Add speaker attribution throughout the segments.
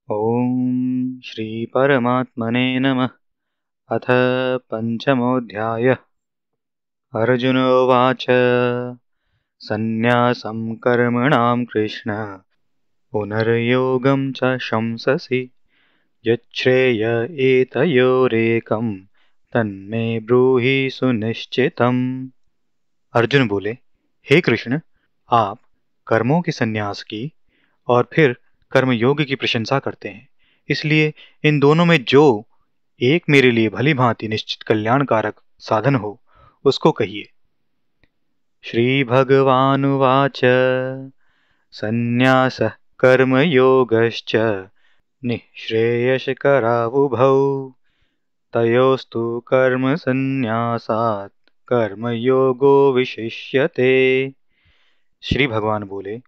Speaker 1: ॐ श्रीपरमात्मने नमः। अथ पञ्चमोऽध्यायः। अर्जुन उवाच सन्न्यासं कर्मणां कृष्ण पुनर्योगं च शंससि यच्छ्रेय एतयोरेकं तन्मे ब्रूहि सुनिश्चितम्। अर्जुन बोले, हे कृष्ण, आप कर्मों के संन्यास की और फिर कर्मयोग की प्रशंसा करते हैं, इसलिए इन दोनों में जो एक मेरे लिए भली भांति निश्चित कल्याणकारक साधन हो उसको कहिए। श्री भगवानुवाच सन्न्यासः कर्मयोगश्च निःश्रेयसकरावुभौ तयोस्तु कर्म संन्यासात् कर्मयोगो विशिष्यते। श्री भगवान बोले,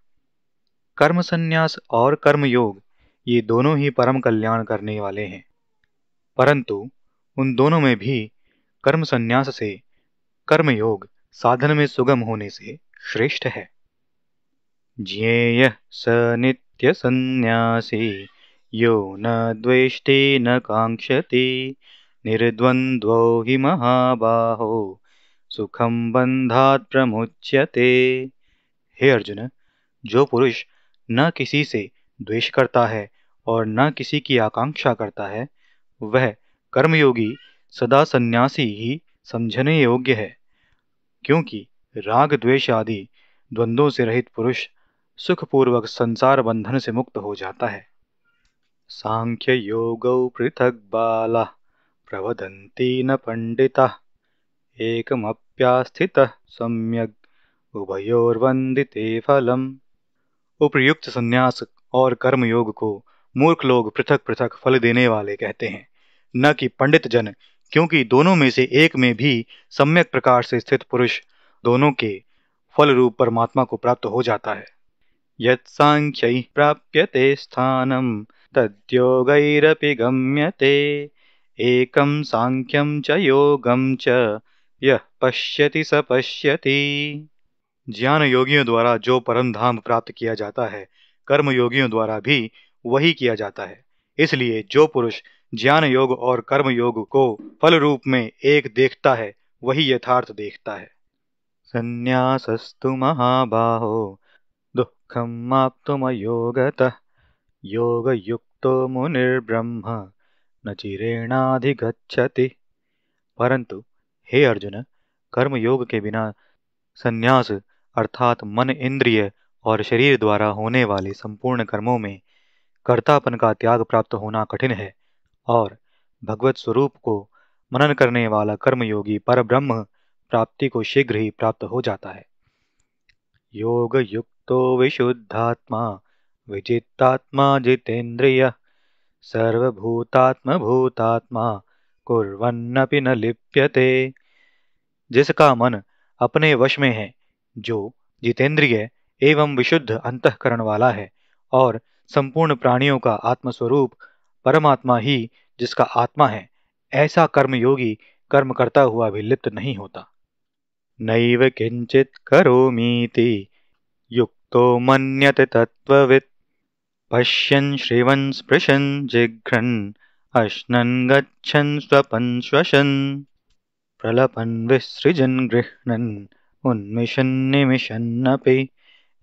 Speaker 1: कर्म संन्यास और कर्मयोग ये दोनों ही परम कल्याण करने वाले हैं, परंतु उन दोनों में भी कर्म संन्यास से कर्मयोग साधन में सुगम होने से श्रेष्ठ है। ज्ञेयः स नित्य संन्यासी यो न द्वेष्टि न कांक्षति निर्द्वन्द्वो हि महाबाहो सुखम बंधात् प्रमुच्यते। हे अर्जुन, जो पुरुष न किसी से द्वेष करता है और न किसी की आकांक्षा करता है, वह कर्मयोगी सदा सन्यासी ही समझने योग्य है, क्योंकि राग द्वेष आदि द्वंद्वों से रहित पुरुष सुखपूर्वक संसार बंधन से मुक्त हो जाता है। सांख्य योगौ पृथक बाला प्रवदन्ति न पंडिता एकमप्यास्थितः सम्यग् उभयोर्वन्दिते फलम्। उपयुक्त संन्यास और कर्मयोग को मूर्ख लोग पृथक पृथक फल देने वाले कहते हैं, न कि पंडित जन, क्योंकि दोनों में से एक में भी सम्यक प्रकार से स्थित पुरुष दोनों के फल रूप परमात्मा को प्राप्त हो जाता है। यत् सांख्यैः प्राप्यते स्थानं तद्योगैरपि गम्यते एकं सांख्यं च योगं च यः पश्यति स पश्यति। ज्ञान योगियों द्वारा जो परम धाम प्राप्त किया जाता है, कर्म योगियों द्वारा भी वही किया जाता है। इसलिए जो पुरुष ज्ञान योग और कर्म योग को फल रूप में एक देखता है, वही यथार्थ देखता है। संन्यासस्तु महाबाहो दुःखम् आप्तुमयोगतः योगयुक्तो मुनिर्ब्रह्म न चिरेणाधिगच्छति। परंतु हे अर्जुन, कर्म योग के बिना संन्यास अर्थात मन, इंद्रिय और शरीर द्वारा होने वाले संपूर्ण कर्मों में कर्तापन का त्याग प्राप्त होना कठिन है, और भगवत स्वरूप को मनन करने वाला कर्मयोगी पर ब्रह्म प्राप्ति को शीघ्र ही प्राप्त हो जाता है। योग युक्तो विशुद्धात्मा विजितात्मा जितेन्द्रिय सर्वभूतात्म भूतात्मा कुर्वन्नपि न लिप्यते। जिसका मन अपने वश में है, जो जितेंद्रिय एवं विशुद्ध अंतःकरण वाला है और संपूर्ण प्राणियों का आत्मस्वरूप परमात्मा ही जिसका आत्मा है, ऐसा कर्मयोगी कर्म करता हुआ भी लिप्त नहीं होता। नैव किंचित करोमीति युक्तो मन्यते तत्त्ववित् पश्यन् श्रवन् स्पृशन् जिघ्रन् अश्नन् गच्छन् स्वपन् श्वसन् प्रलपन् विसृजन् गृह्णन् उन्मिषन् निमिषन्नपि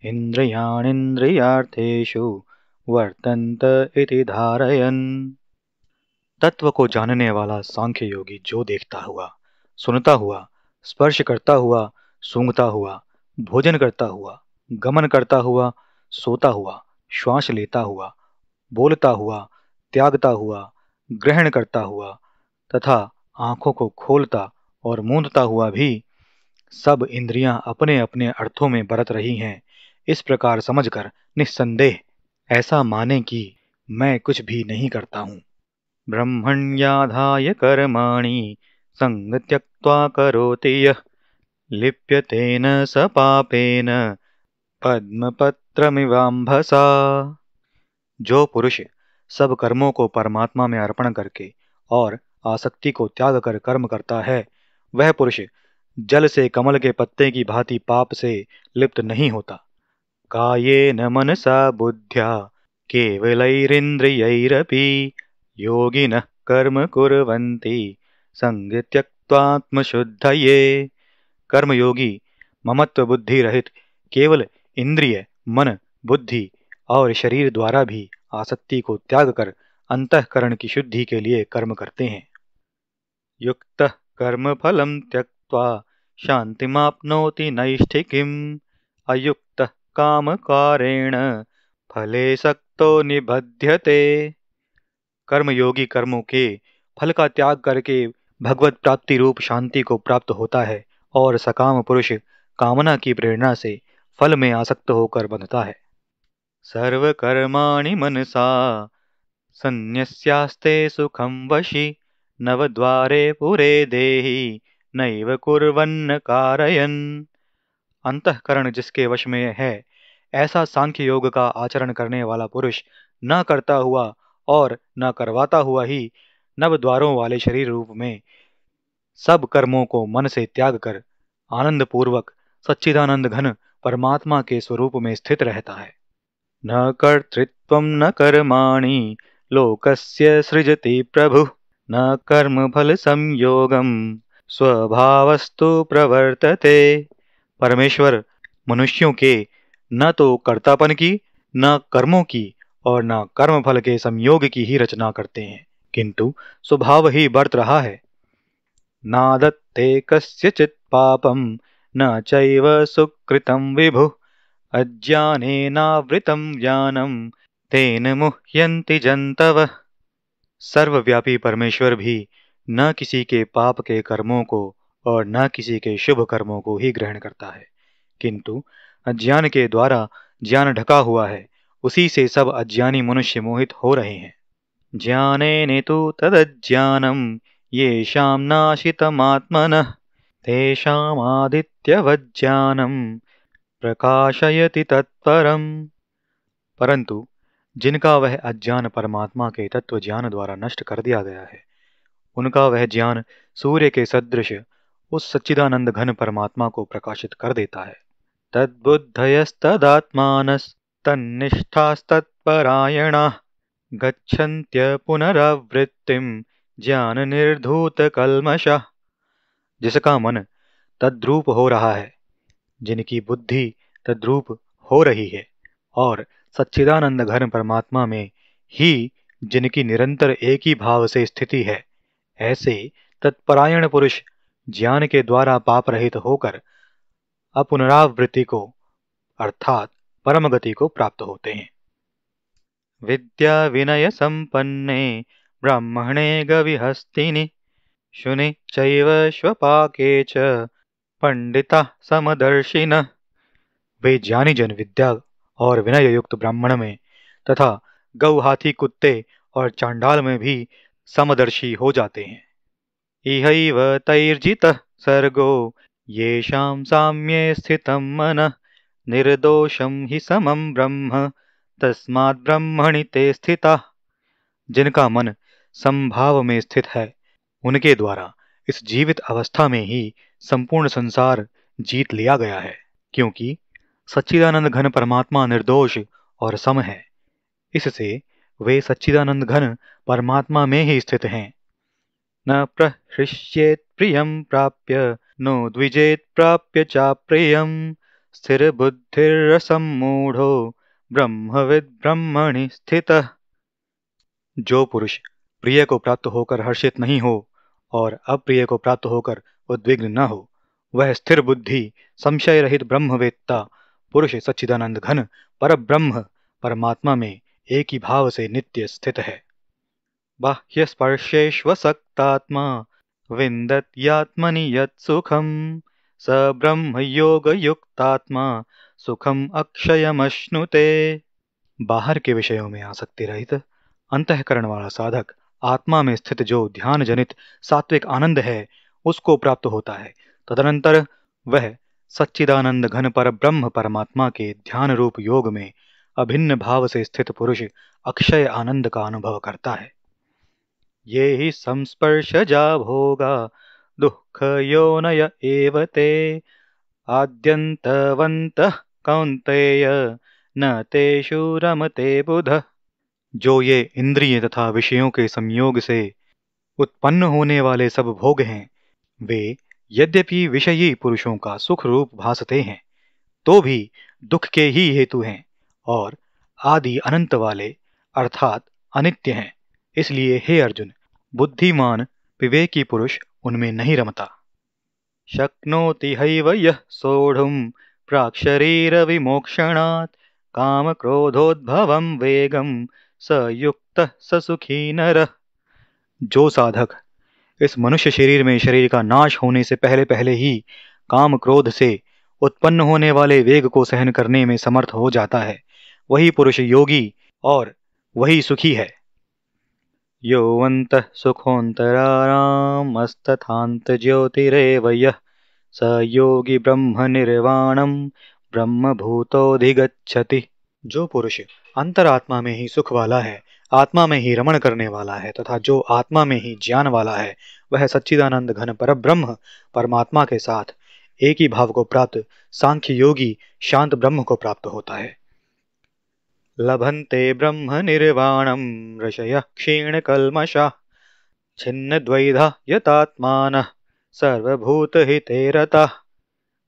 Speaker 1: इन्द्रियाणीन्द्रियार्थेषु वर्तन्त इति धारयन्। तत्व को जानने वाला सांख्य योगी जो देखता हुआ, सुनता हुआ, स्पर्श करता हुआ, सूंघता हुआ, भोजन करता हुआ, गमन करता हुआ, सोता हुआ, श्वास लेता हुआ, बोलता हुआ, त्यागता हुआ, ग्रहण करता हुआ तथा आंखों को खोलता और मूंदता हुआ भी सब इंद्रियां अपने अपने अर्थों में बरत रही हैं, इस प्रकार समझकर निस्संदेह ऐसा माने कि मैं कुछ भी नहीं करता हूँ। ब्रह्मण्याधाय कर्माणि संग त्यक्त्वा करोति यः लिप्यतेन स पापेन पद्मपत्रमिवाम्भसा। जो पुरुष सब कर्मों को परमात्मा में अर्पण करके और आसक्ति को त्याग कर कर्म करता है, वह पुरुष जल से कमल के पत्ते की भांति पाप से लिप्त नहीं होता। कायेन मनसा बुद्ध्या केवलैरिन्द्रियैरपि योगिनः कर्म कुर्वन्ति संग त्यक्त्वात्मशुद्धये। कर्मयोगी ममत्व बुद्धि रहित केवल इंद्रिय, मन, बुद्धि और शरीर द्वारा भी आसक्ति को त्याग कर अंतःकरण की शुद्धि के लिए कर्म करते हैं। युक्तः कर्मफलं त्यक्त्वा शान्तिमाप्नोति नैष्ठिकीम् अयुक्तः कामकारेण फले सक्तो निबध्यते। कर्मयोगी कर्मों के फल का त्याग करके भगवत प्राप्ति रूप शांति को प्राप्त होता है और सकाम पुरुष कामना की प्रेरणा से फल में आसक्त होकर बंधता है। सर्वकर्माणि मनसा सन्न्यस्यास्ते सुखं वशी नवद्वारे पुरे देहि नैव कुर्वन्न कारयन्। अंतःकरण जिसके वश में है ऐसा सांख्य योग का आचरण करने वाला पुरुष न करता हुआ और न करवाता हुआ ही नव द्वारों वाले शरीर रूप में सब कर्मों को मन से त्याग कर आनंद पूर्वक सच्चिदानंद घन परमात्मा के स्वरूप में स्थित रहता है। न कर्तृत्वं न कर्माणि लोकस्य सृजति प्रभु न कर्मफल संयोगम स्वभावस्तु प्रवर्तते। परमेश्वर मनुष्यों के न तो कर्तापन की, न कर्मों की और न कर्मफल के संयोग की ही रचना करते हैं, किंतु स्वभाव ही बरत रहा है। नादत्ते कस्यचित् पापं न चैव सुकृतं विभु अज्ञानेनावृतं ज्ञानं तेन मुह्यन्ति जन्तवः। सर्वव्यापी परमेश्वर भी न किसी के पाप के कर्मों को और न किसी के शुभ कर्मों को ही ग्रहण करता है, किंतु अज्ञान के द्वारा ज्ञान ढका हुआ है, उसी से सब अज्ञानी मनुष्य मोहित हो रहे हैं। ज्ञानेन तु तदज्ञानं येषां नाशितमात्मनः तेषामादित्यवज्ञानं प्रकाशयति तत्परम्। परंतु जिनका वह अज्ञान परमात्मा के तत्व ज्ञान द्वारा नष्ट कर दिया गया है, उनका वह ज्ञान सूर्य के सदृश उस सच्चिदानंद घन परमात्मा को प्रकाशित कर देता है। तद्बुद्धयस्तदात्मानस्तन्निष्ठास्तत्परायणाः गच्छन्त्य पुनरावृत्तिं ज्ञान निर्धूत कल्मषः। जिसका मन तद्रूप हो रहा है, जिनकी बुद्धि तद्रूप हो रही है और सच्चिदानंद घन परमात्मा में ही जिनकी निरंतर एक ही भाव से स्थिति है, ऐसे तत्परायण पुरुष ज्ञान के द्वारा पाप रहित होकर अपुनरावृत्ति को अर्थात परम गति को प्राप्त होते हैं। विद्या विनय संपन्ने ब्राह्मणे गविहस्तिनि शुनि चैव श्वपाके च पंडिता समदर्शिनः। वे ज्ञानी जन विद्या और विनय युक्त ब्राह्मण में तथा गौ, हाथी, कुत्ते और चांडाल में भी समदर्शी हो जाते हैं। इहैव तैर्जितः सर्गो येषां साम्ये स्थितं मनः निर्दोषं हि समं ब्रह्म तस्माद् ब्रह्मणि ते स्थिताः। जिनका मन समभाव में स्थित है, उनके द्वारा इस जीवित अवस्था में ही संपूर्ण संसार जीत लिया गया है, क्योंकि सच्चिदानंद घन परमात्मा निर्दोष और सम है। इससे वे सच्चिदानंद घन परमात्मा में ही स्थित हैं। न प्रहृष्येत् प्रियं प्राप्य नो द्विजेत् प्राप्य चाप्रियं स्थिर बुद्धिरसम्मूढ़ो ब्रह्मविद् ब्रह्मणि स्थितः। जो पुरुष प्रिय को प्राप्त होकर हर्षित नहीं हो और अप्रिय को प्राप्त होकर उद्विग्न न हो, वह स्थिर बुद्धि संशय रहित ब्रह्मवेत्ता पुरुष सच्चिदानंद घन पर ब्रह्म परमात्मा में एक ही भाव से नित्य स्थित है। बाह्य स्पर्शेष्वसक्तात्मा विन्दत्यात्मनि यत् सुखं स ब्रह्म योग युक्तात्मा सुखम अक्षयमश्नुते। बाहर के विषयों में आसक्ति रहित अंतःकरण वाला साधक आत्मा में स्थित जो ध्यान जनित सात्विक आनंद है, उसको प्राप्त होता है। तदनंतर वह सच्चिदानंद घन पर ब्रह्म परमात्मा के ध्यान रूप योग में अभिन्न भाव से स्थित पुरुष अक्षय आनंद का अनुभव करता है। ये ही संस्पर्शजा भोगा दुःख योनय एव ते आद्यन्तवन्तः कौन्तेय न तेषु रमते बुधः। जो ये इंद्रिय तथा विषयों के संयोग से उत्पन्न होने वाले सब भोग हैं, वे यद्यपि विषयी पुरुषों का सुख रूप भासते हैं, तो भी दुख के ही हेतु हैं और आदि अनंत वाले अर्थात अनित्य हैं। इसलिए हे अर्जुन, बुद्धिमान विवेकी पुरुष उनमें नहीं रमता। शक्नोति हैव यः सोढुं प्राक्शरीरविमोक्षणात् कामक्रोधोद्भवं वेगं स युक्तः स सुखी नरः। जो साधक इस मनुष्य शरीर में शरीर का नाश होने से पहले पहले ही काम क्रोध से उत्पन्न होने वाले वेग को सहन करने में समर्थ हो जाता है, वही पुरुष योगी और वही सुखी है। योऽन्तः सुखोऽन्तरारामस्तथान्त ज्योतिरेव यः स योगी ब्रह्म निर्वाणम ब्रह्म भूतोऽधिगच्छति। जो पुरुष अंतरात्मा में ही सुख वाला है, आत्मा में ही रमण करने वाला है तथा जो आत्मा में ही ज्ञान वाला है, वह सच्चिदानंद घन परब्रह्म परमात्मा के साथ एक ही भाव को प्राप्त सांख्य योगी शांत ब्रह्म को प्राप्त होता है। लभन्ते ब्रह्म निर्वाणम ऋषयः क्षीणकल्मषाः छिन्नद्वैधा यतात्मानः सर्वभूतहिते रताः।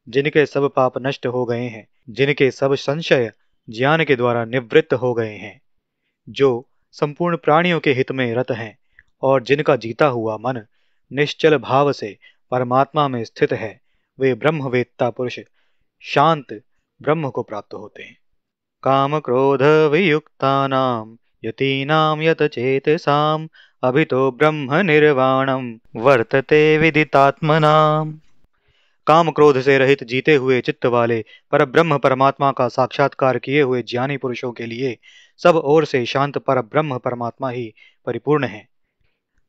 Speaker 1: जिनके सब पाप नष्ट हो गए हैं, जिनके सब संशय ज्ञान के द्वारा निवृत्त हो गए हैं, जो संपूर्ण प्राणियों के हित में रत हैं और जिनका जीता हुआ मन निश्चल भाव से परमात्मा में स्थित है, वे ब्रह्मवेत्ता पुरुष शांत ब्रह्म को प्राप्त होते हैं। काम क्रोध वियुक्तानां यतीनां यतचेतसाम् अभितो ब्रह्म निर्वाणं वर्तते विदितात्मनाम्। काम क्रोध से रहित जीते हुए चित्त वाले पर ब्रह्म परमात्मा का साक्षात्कार किए हुए ज्ञानी पुरुषों के लिए सब ओर से शांत पर ब्रह्म परमात्मा ही परिपूर्ण है।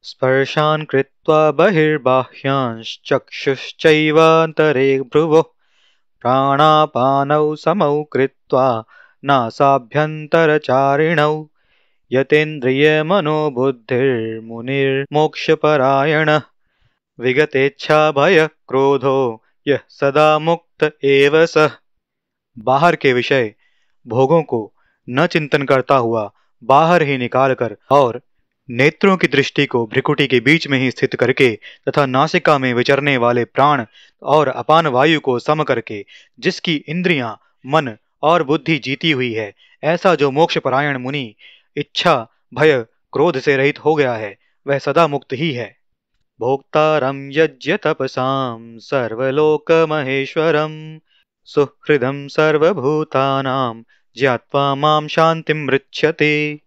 Speaker 1: स्पर्शान् कृत्वा बहिर्बाह्यांश्चक्षुश्चैवान्तरे भ्रुवोः प्राणापानौ समौ कृत्वा नासाभ्यन्तरचारिणौ यतेन्द्रियमनोबुद्धिर्मुनिर्मोक्षपरायणः विगतेच्छा भय क्रोधो यह सदा मुक्त एव सः। बाहर के विषय भोगों को न चिंतन करता हुआ बाहर ही निकाल कर और नेत्रों की दृष्टि को भ्रिकुटी के बीच में ही स्थित करके तथा नासिका में विचरने वाले प्राण और अपान वायु को सम करके जिसकी इंद्रियां, मन और बुद्धि जीती हुई है, ऐसा जो मोक्ष परायण मुनि इच्छा भय क्रोध से रहित हो गया है, वह सदा मुक्त ही है। भोक्तारं यज्ञ तपसां सर्वलोकमहेश्वरं सुहृदं सर्वभूतानां ज्ञात्वा मां शांतिं मृच्छते।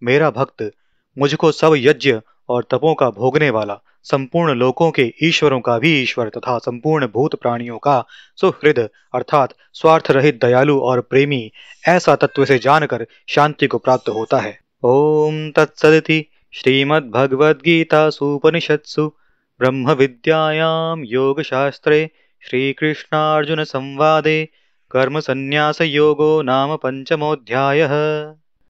Speaker 1: मेरा भक्त मुझको सब यज्ञ और तपों का भोगने वाला, संपूर्ण लोकों के ईश्वरों का भी ईश्वर तथा संपूर्ण भूत प्राणियों का सुहृद अर्थात स्वार्थ रहित दयालु और प्रेमी, ऐसा तत्व से जानकर शांति को प्राप्त होता है। ओम तत्सदिति श्रीमद्भगवद्गीतासूपनिषत्सु ब्रह्म विद्यायां योगशास्त्रे श्रीकृष्णार्जुन संवादे कर्म संन्यास योगो नाम पंचमोऽध्यायः।